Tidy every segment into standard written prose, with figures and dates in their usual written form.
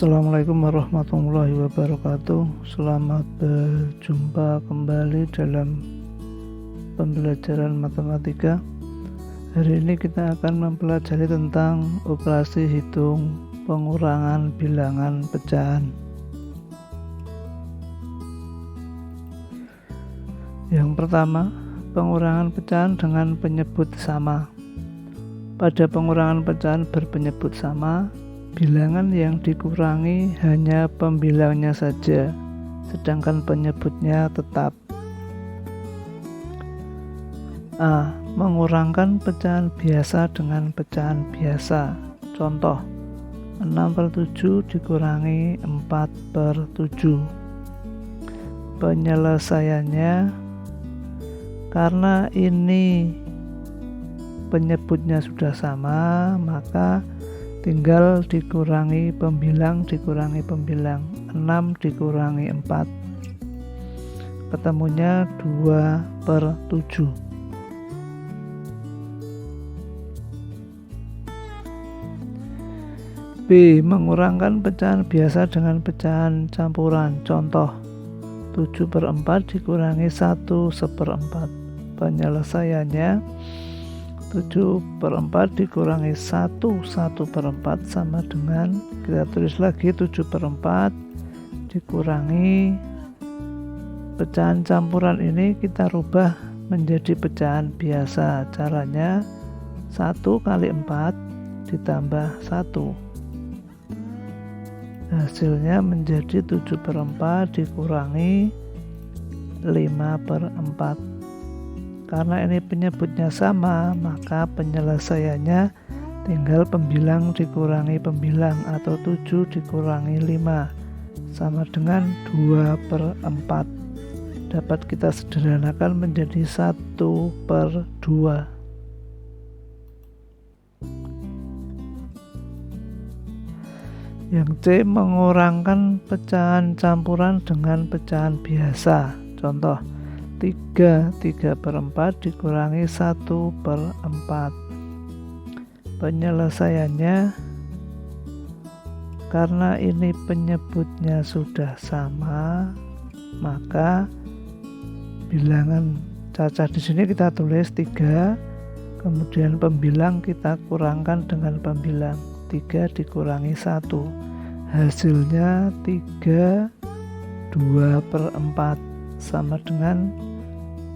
Assalamualaikum warahmatullahi wabarakatuh. Selamat berjumpa kembali dalam pembelajaran matematika. Hari ini kita akan mempelajari tentang operasi hitung pengurangan bilangan pecahan. Yang pertama, pengurangan pecahan dengan penyebut sama. Pada pengurangan pecahan berpenyebut sama, bilangan yang dikurangi hanya pembilangnya saja, sedangkan penyebutnya tetap. A. Mengurangkan pecahan biasa dengan pecahan biasa. Contoh, 6/7 dikurangi 4/7. Penyelesaiannya, karena ini penyebutnya sudah sama, maka tinggal dikurangi pembilang, 6 dikurangi 4, ketemunya 2/7. B. Mengurangkan pecahan biasa dengan pecahan campuran. Contoh, 7/4 dikurangi 1/4. Penyelesaiannya, 7/4 dikurangi 1/4 sama dengan, kita tulis lagi, 7/4 dikurangi pecahan campuran ini kita rubah menjadi pecahan biasa. Caranya 1 kali 4 ditambah 1, hasilnya menjadi 7/4 dikurangi 5/4. Karena ini penyebutnya sama, maka penyelesaiannya tinggal pembilang dikurangi pembilang, atau 7 dikurangi 5 sama dengan 2/4. Dapat kita sederhanakan menjadi 1/2. Yang C. Mengurangkan pecahan campuran dengan pecahan biasa. Contoh, 3/4 dikurangi 1/4. Penyelesaiannya, karena ini penyebutnya sudah sama, maka bilangan cacah di sini kita tulis 3, kemudian pembilang kita kurangkan dengan pembilang, 3 dikurangi 1, hasilnya 3/2/4 sama dengan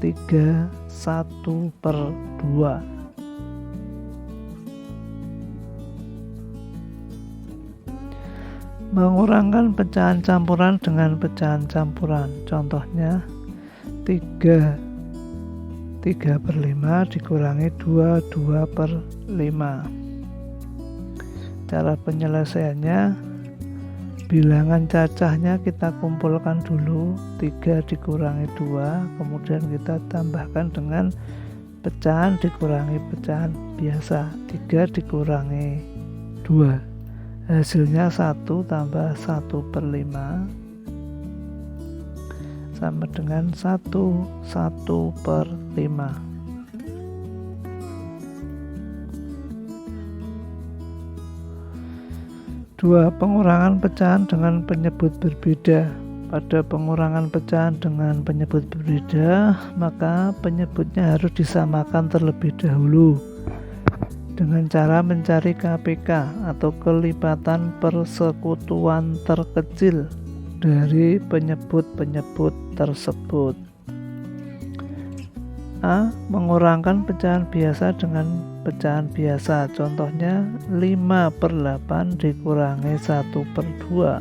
3/1/2. Mengurangkan pecahan campuran dengan pecahan campuran. Contohnya, 3/5 dikurangi 2/5. Cara penyelesaiannya, bilangan cacahnya kita kumpulkan dulu, 3 dikurangi 2, kemudian kita tambahkan dengan pecahan dikurangi pecahan biasa, 3 dikurangi 2, hasilnya 1 tambah 1/5 sama dengan 1/5. Dua. Pengurangan pecahan dengan penyebut berbeda. Pada pengurangan pecahan dengan penyebut berbeda, maka penyebutnya harus disamakan terlebih dahulu dengan cara mencari KPK atau kelipatan persekutuan terkecil dari penyebut-penyebut tersebut. A. Mengurangkan pecahan biasa dengan pecahan biasa. Contohnya, 5/8 dikurangi 1/2.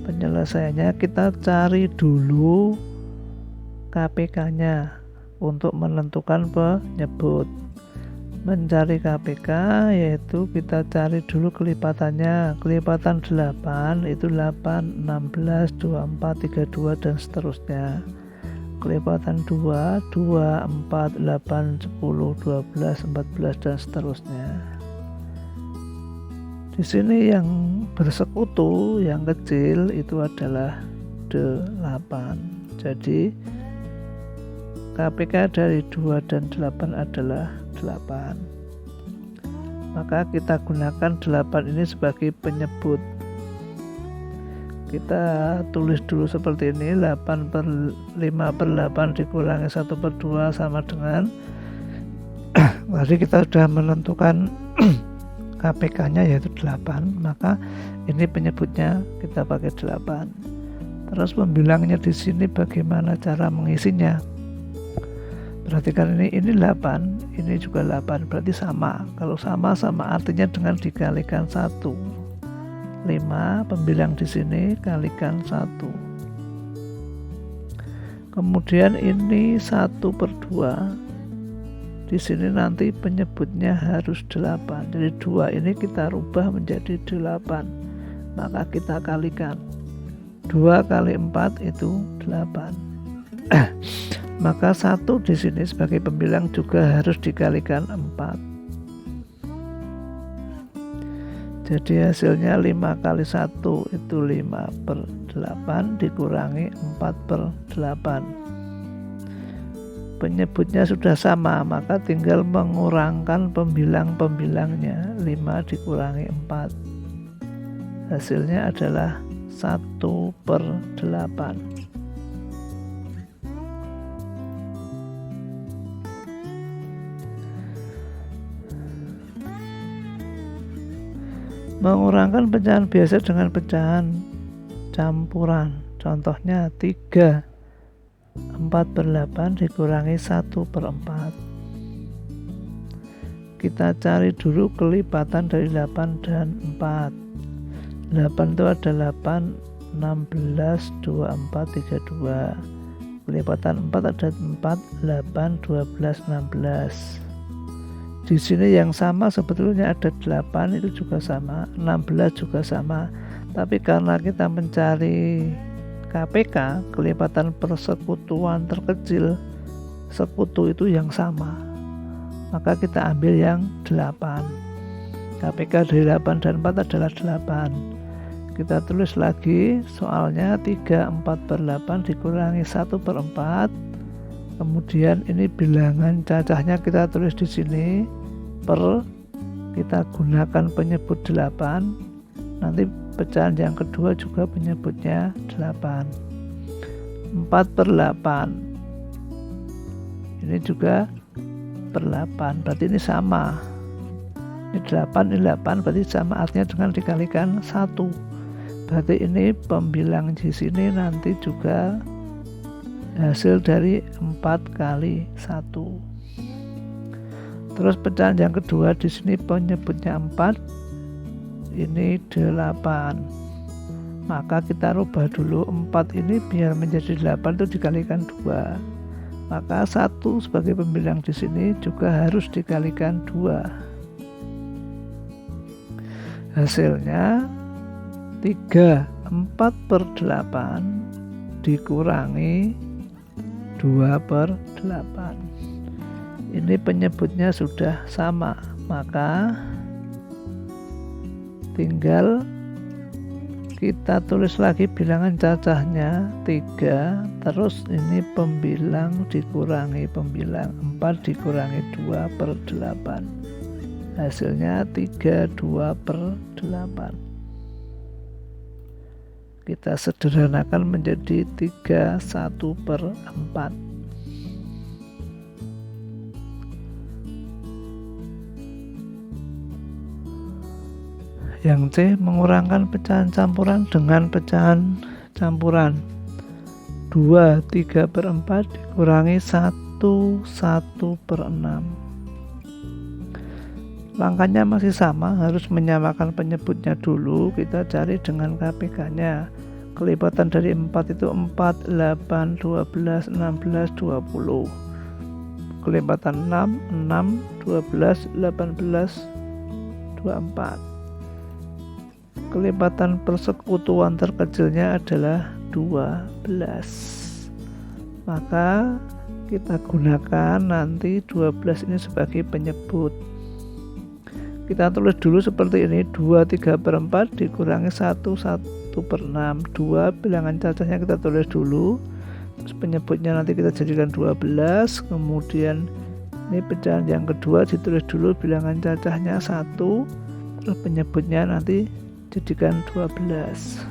Penyelesaiannya, kita cari dulu KPK-nya untuk menentukan penyebut. Mencari KPK yaitu kita cari dulu kelipatannya. Kelipatan 8 itu 8, 16, 24, 32 dan seterusnya. Kelipatan 2, 2, 4, 8, 10, 12, 14 dan seterusnya. Di sini yang bersekutu, yang kecil itu adalah 8. Jadi KPK dari 2 dan 8 adalah 8. Maka kita gunakan 8 ini sebagai penyebut. kita tulis dulu seperti ini, 8/5/8 dikurangi 1/2 sama dengan tadi kita sudah menentukan KPK nya yaitu 8, maka ini penyebutnya kita pakai 8. Terus pembilangnya di sini bagaimana cara mengisinya? Perhatikan ini 8, ini juga 8, berarti sama. Kalau sama artinya dengan dikalikan 1. 5 pembilang di sini kalikan 1. Kemudian ini 1/2. Di sini nanti penyebutnya harus 8. Jadi 2 ini kita rubah menjadi 8. Maka kita kalikan. 2 kali 4 itu 8. Maka 1 di sini sebagai pembilang juga harus dikalikan 4. Jadi hasilnya 5 kali 1 itu 5/8 dikurangi 4/8. Penyebutnya sudah sama, maka tinggal mengurangkan pembilang-pembilangnya. 5 dikurangi 4. Hasilnya adalah 1/8. Mengurangkan pecahan biasa dengan pecahan campuran. Contohnya 3 4/8 dikurangi 1/4. Kita cari dulu kelipatan dari 8 dan 4. 8 itu ada 8, 16, 24, 32. Kelipatan 4 ada 4, 8, 12, 16. Di sini yang sama sebetulnya ada 8, itu juga sama, 16 juga sama. Tapi karena kita mencari KPK, kelipatan persekutuan terkecil, sekutu itu yang sama, maka kita ambil yang 8. KPK dari 8 dan 4 adalah 8. Kita tulis lagi soalnya 3 4/8 dikurangi 1/4. Kemudian ini bilangan cacahnya kita tulis di sini kita gunakan penyebut 8. Nanti pecahan yang kedua juga penyebutnya 8. 4/8 ini juga per 8, berarti ini sama. Ini 8, ini 8, berarti sama artinya dengan dikalikan 1. Berarti ini pembilang di sini nanti juga hasil dari 4 kali 1. Terus pecahan yang kedua di sini penyebutnya 4, ini 8. Maka kita rubah dulu 4 ini biar menjadi 8 itu dikalikan 2. Maka 1 sebagai pembilang di sini juga harus dikalikan 2. Hasilnya 3 4/8 dikurangi 2/8. Ini penyebutnya sudah sama, maka tinggal kita tulis lagi bilangan cacahnya 3, terus ini pembilang dikurangi pembilang, 4 dikurangi 2/8. Hasilnya 32/8. Kita sederhanakan menjadi 31/4. Yang C, mengurangkan pecahan campuran dengan pecahan campuran. 2 3/4 dikurangi 1 1/6. Langkahnya masih sama, harus menyamakan penyebutnya dulu. Kita cari dengan KPK-nya. Kelipatan dari 4 itu 4, 8, 12, 16, 20. Kelipatan 6, 6, 12, 18, 24. Kelipatan persekutuan terkecilnya adalah 12. Maka kita gunakan nanti 12 ini sebagai penyebut. Kita tulis dulu seperti ini, 2 3/4 dikurangi 1 1/6. 2 bilangan cacahnya kita tulis dulu. Terus penyebutnya nanti kita jadikan 12. Kemudian ini pecahan yang kedua ditulis dulu bilangan cacahnya 1. Terus penyebutnya nanti jadikan 12.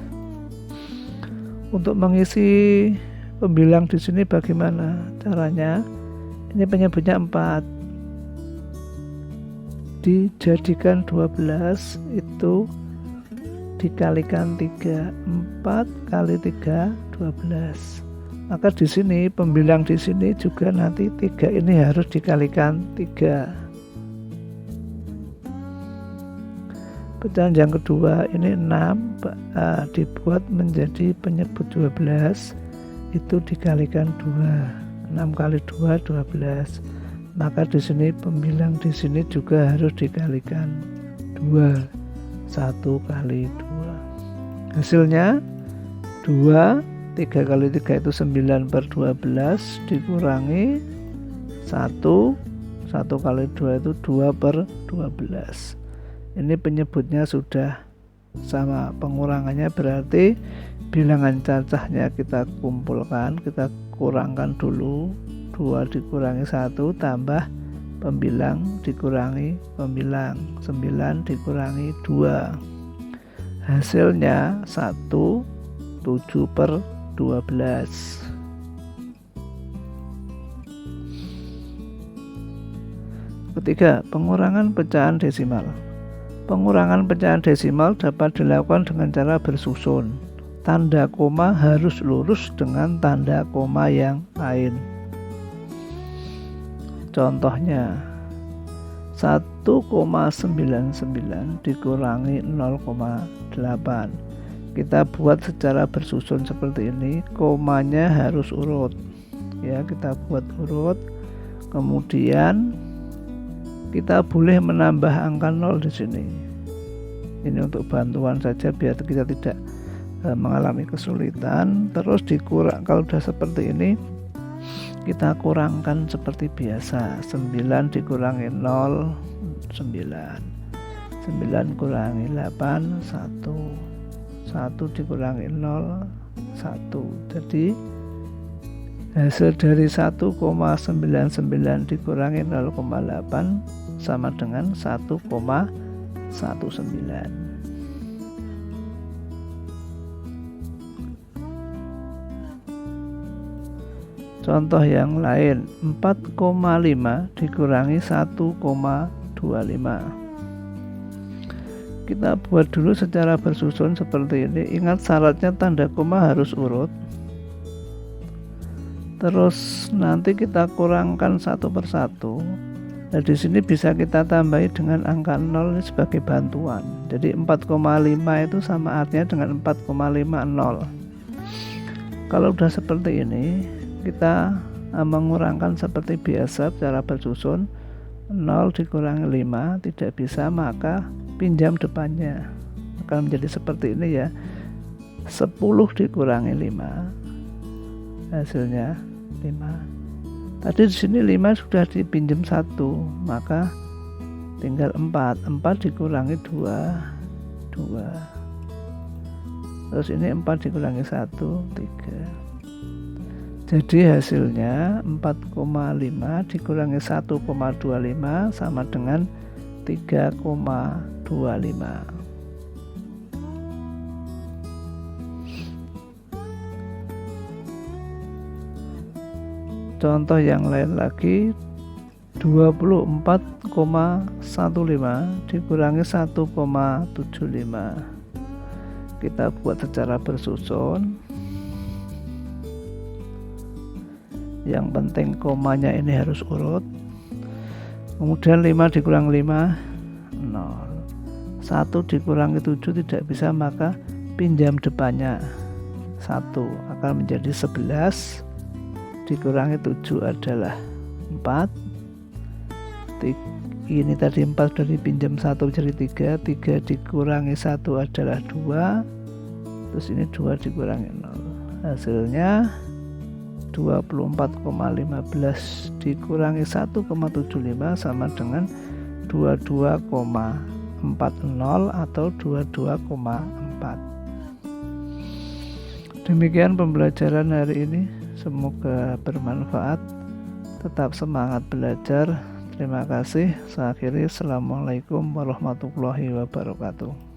Untuk mengisi pembilang di sini bagaimana caranya? Ini penyebutnya 4. Dijadikan 12 itu dikalikan 3. 4 kali 3 12. Maka di sini pembilang di sini juga nanti 3 ini harus dikalikan 3. Pecahan yang kedua ini 6 dibuat menjadi penyebut 12 itu dikalikan 2. 6 kali 2 12. Maka di sini pembilang di sini juga harus dikalikan 2. 1 kali 2. Hasilnya 2. 3 kali 3 itu 9 per 12 dikurangi 1. 1 kali 2 itu 2 per 12. Ini penyebutnya sudah sama, pengurangannya berarti bilangan cacahnya kita kumpulkan, kita kurangkan dulu. 2 dikurangi 1 tambah pembilang dikurangi pembilang, 9 dikurangi 2. Hasilnya 1, 7 per 12. Ketiga, pengurangan pecahan desimal. Pengurangan pecahan desimal dapat dilakukan dengan cara bersusun. Tanda koma harus lurus dengan tanda koma yang lain. Contohnya 1,99 dikurangi 0,8. Kita buat secara bersusun seperti ini, komanya harus urut. Ya, kita buat urut. Kemudian kita boleh menambah angka 0 di sini. Ini untuk bantuan saja biar kita tidak mengalami kesulitan. Terus dikurang, kalau sudah seperti ini kita kurangkan seperti biasa. 9 dikurangi 0 9. 9 kurangi 8 1. 1 dikurangi 0 1. Jadi hasil dari 1,99 dikurangi 0,8 sama dengan 1,19. Contoh yang lain, 4,5 dikurangi 1,25. Kita buat dulu secara bersusun seperti ini. Ingat syaratnya tanda koma harus urut. Terus nanti kita kurangkan satu per satu. Nah, di sini bisa kita tambahi dengan angka 0 sebagai bantuan. Jadi 4,5 itu sama artinya dengan 4,50. Kalau udah seperti ini, kita mengurangkan seperti biasa secara bersusun. 0 dikurangi 5 tidak bisa, maka pinjam depannya akan menjadi seperti ini ya. 10 dikurangi 5 hasilnya 5. Tadi di sini 5 sudah dipinjam 1, maka tinggal 4. 4 dikurangi 2 2. Terus ini 4 dikurangi 1 3. Jadi hasilnya 4,5 dikurangi 1,25 sama dengan 3,25. Contoh yang lain lagi, 24,15 dikurangi 1,75. Kita buat secara bersusun. Yang penting komanya ini harus urut. Kemudian 5 dikurangi 5 0. 1 dikurangi 7 tidak bisa, maka pinjam depannya 1 akan menjadi 11 dikurangi 7 adalah 4. Ini tadi 4 sudah dipinjam 1 jadi 3. 3 dikurangi 1 adalah 2. Terus ini 2 dikurangi 0. Hasilnya 24,15 dikurangi 1,75 sama dengan 22,40 atau 22,4. Demikian pembelajaran hari ini. Semoga bermanfaat. Tetap semangat belajar. Terima kasih. Saya akhiri. Assalamualaikum warahmatullahi wabarakatuh.